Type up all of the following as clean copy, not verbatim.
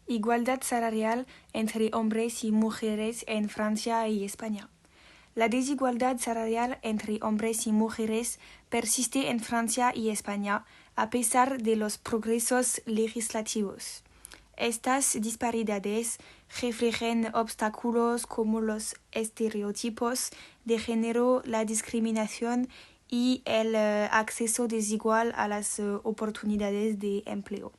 Igualdad salarial entre hombres y mujeres en Francia y España. La desigualdad salarial entre hombres y mujeres persiste en Francia y España a pesar de los progresos legislativos. Estas disparidades reflejan obstáculos como los estereotipos de género, la discriminación y el acceso desigual a las oportunidades de empleo.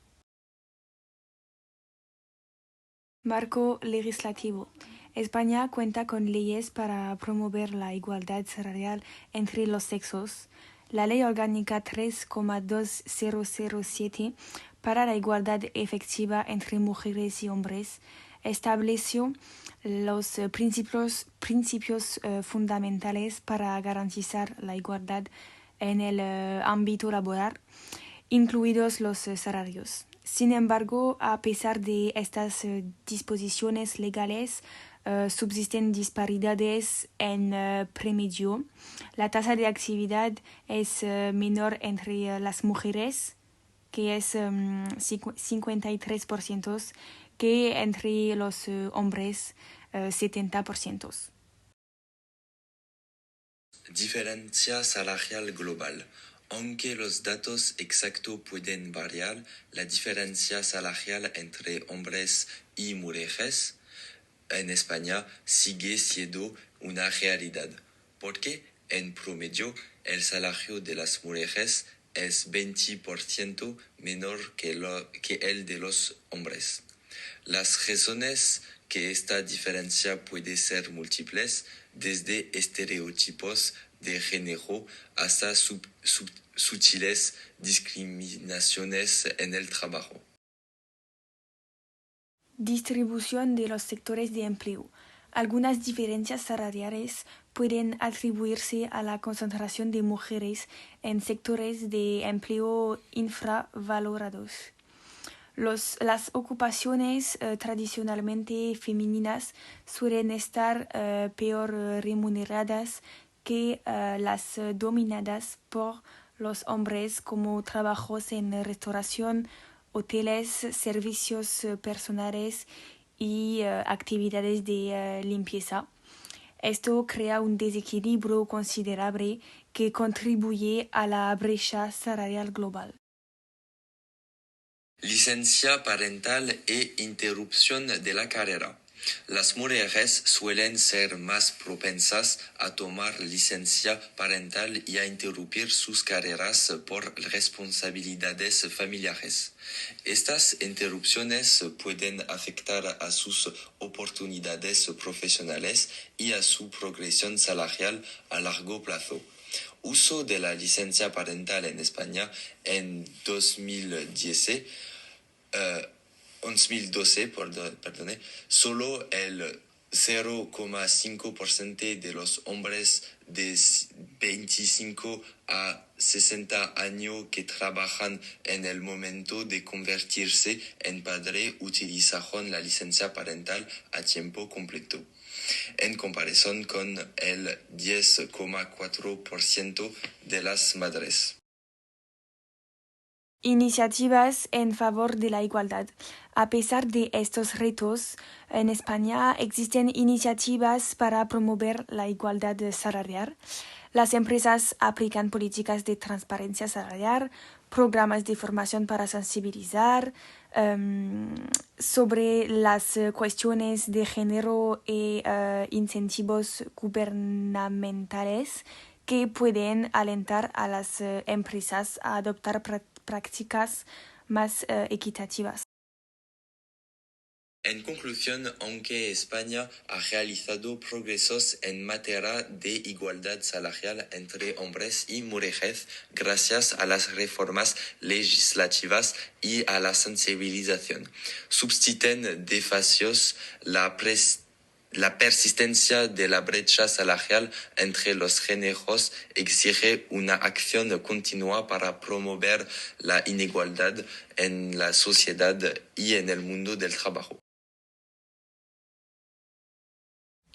Marco legislativo. España cuenta con leyes para promover la igualdad salarial entre los sexos. La Ley Orgánica 3,2007 para la igualdad efectiva entre mujeres y hombres estableció los principios fundamentales para garantizar la igualdad en el ámbito laboral, incluidos los salarios. Sin embargo, a pesar de estas disposiciones legales, subsisten disparidades en promedio. La tasa de actividad es menor entre las mujeres, que es 53%, que entre los hombres, 70%. Diferencia salarial global. Aunque los datos exactos pueden variar, la diferencia salarial entre hombres y mujeres en España sigue siendo una realidad, porque en promedio el salario de las mujeres es 20% menor que el de los hombres. Las razones que esta diferencia puede ser múltiples, desde estereotipos de género hasta sutiles discriminaciones en el trabajo. Distribución de los sectores de empleo. Algunas diferencias salariales pueden atribuirse a la concentración de mujeres en sectores de empleo infravalorados. Las ocupaciones tradicionalmente femeninas suelen estar peor remuneradas que las dominadas por los hombres, como trabajos en restauración, hoteles, servicios personales y actividades de limpieza. Esto crea un desequilibrio considerable que contribuye a la brecha salarial global. Licencia parental e interrupción de la carrera. Las mujeres suelen ser más propensas a tomar licencia parental y a interrumpir sus carreras por responsabilidades familiares. Estas interrupciones pueden afectar a sus oportunidades profesionales y a su progresión salarial a largo plazo. Uso de la licencia parental en España en 2012, solo el 0,5% de los hombres de 25 a 60 años que trabajan en el momento de convertirse en padre utilizaron la licencia parental a tiempo completo, en comparación con el 10,4% de las madres. Iniciativas en favor de la igualdad. A pesar de estos retos, en España existen iniciativas para promover la igualdad salarial. Las empresas aplican políticas de transparencia salarial, programas de formación para sensibilizar sobre las cuestiones de género y incentivos gubernamentales que pueden alentar a las empresas a adoptar prácticas más equitativas. En conclusión, aunque España ha realizado progresos en materia de igualdad salarial entre hombres y mujeres gracias a las reformas legislativas y a la sensibilización, subsisten desafíos. La persistencia de la brecha salarial entre los géneros exige una acción continua para promover la igualdad en la sociedad y en el mundo del trabajo.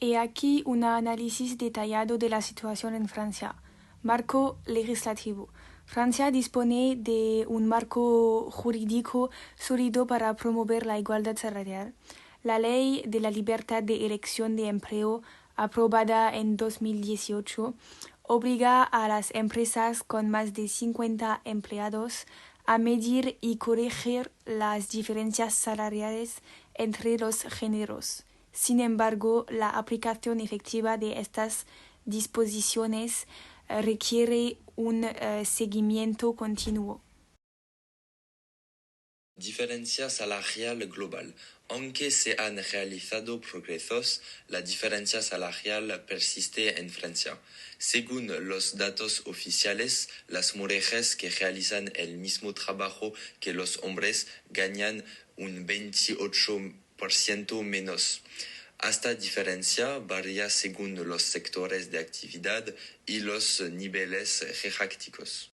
He aquí un análisis detallado de la situación en Francia. Marco legislativo. Francia dispone de un marco jurídico sólido para promover la igualdad salarial. La Ley de la Libertad de Elección de Empleo, aprobada en 2018, obliga a las empresas con más de 50 empleados a medir y corregir las diferencias salariales entre los géneros. Sin embargo, la aplicación efectiva de estas disposiciones requiere un seguimiento continuo. Diferencia salarial global. Aunque se han realizado progresos, la diferencia salarial persiste en Francia. Según los datos oficiales, las mujeres que realizan el mismo trabajo que los hombres ganan un 28% menos. Esta diferencia varía según los sectores de actividad y los niveles jerárquicos.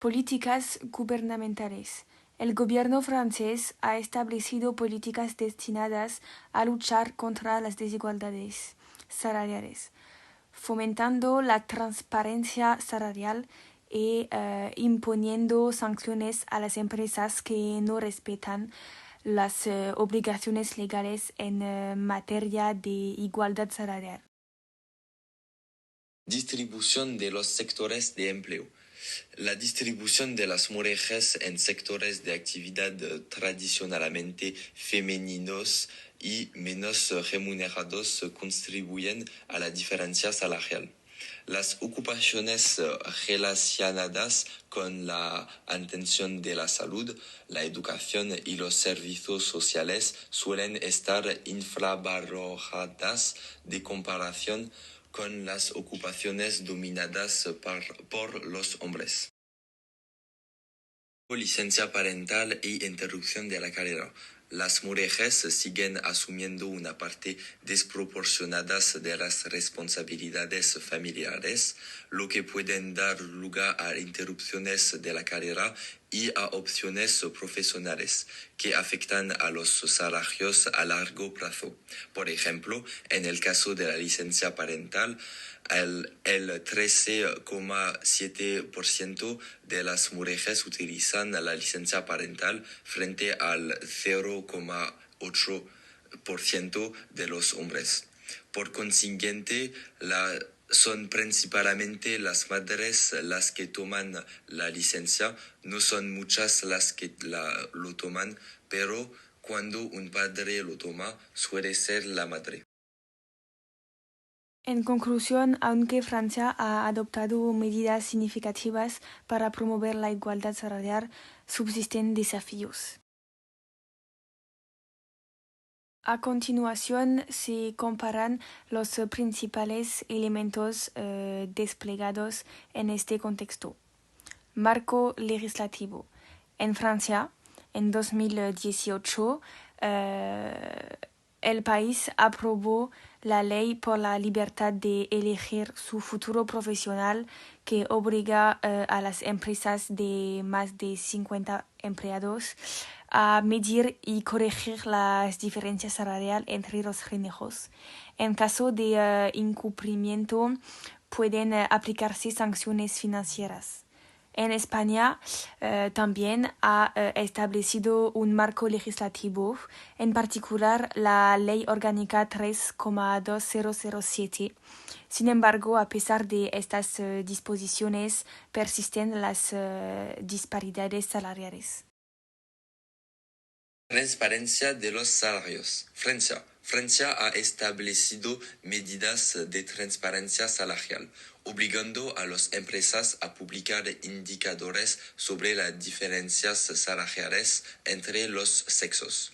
Políticas gubernamentales. El gobierno francés ha establecido políticas destinadas a luchar contra las desigualdades salariales, fomentando la transparencia salarial y imponiendo sanciones a las empresas que no respetan las obligaciones legales en materia de igualdad salarial. Distribución de los sectores de empleo. La distribución de las mujeres en sectores de actividad tradicionalmente femeninos y menos remunerados contribuyen a la diferencia salarial. Las ocupaciones relacionadas con la atención de la salud, la educación y los servicios sociales suelen estar infravaloradas de comparación con las ocupaciones dominadas por los hombres. Licencia parental e interrupción de la carrera. Las mujeres siguen asumiendo una parte desproporcionada de las responsabilidades familiares, lo que puede dar lugar a interrupciones de la carrera y a opciones profesionales que afectan a los salarios a largo plazo. Por ejemplo, en el caso de la licencia parental, el 13,7% de las mujeres utilizan la licencia parental frente al 0,8% de los hombres. Por consiguiente, son principalmente las madres las que toman la licencia, no son muchas las que lo toman, pero cuando un padre lo toma, suele ser la madre. En conclusión, aunque Francia ha adoptado medidas significativas para promover la igualdad salarial, subsisten desafíos. A continuación se comparan los principales elementos desplegados en este contexto. Marco legislativo. En Francia, en 2018, el país aprobó la Ley por la Libertad de Elegir su futuro profesional, que obliga a las empresas de más de 50 empleados a medir y corregir las diferencias salariales entre los géneros. En caso de incumplimiento, pueden aplicarse sanciones financieras. En España también ha establecido un marco legislativo, en particular la Ley Orgánica 3,2007. Sin embargo, a pesar de estas disposiciones, persisten las disparidades salariales. Transparencia de los salarios. Francia ha establecido medidas de transparencia salarial, obligando a las empresas a publicar indicadores sobre las diferencias salariales entre los sexos.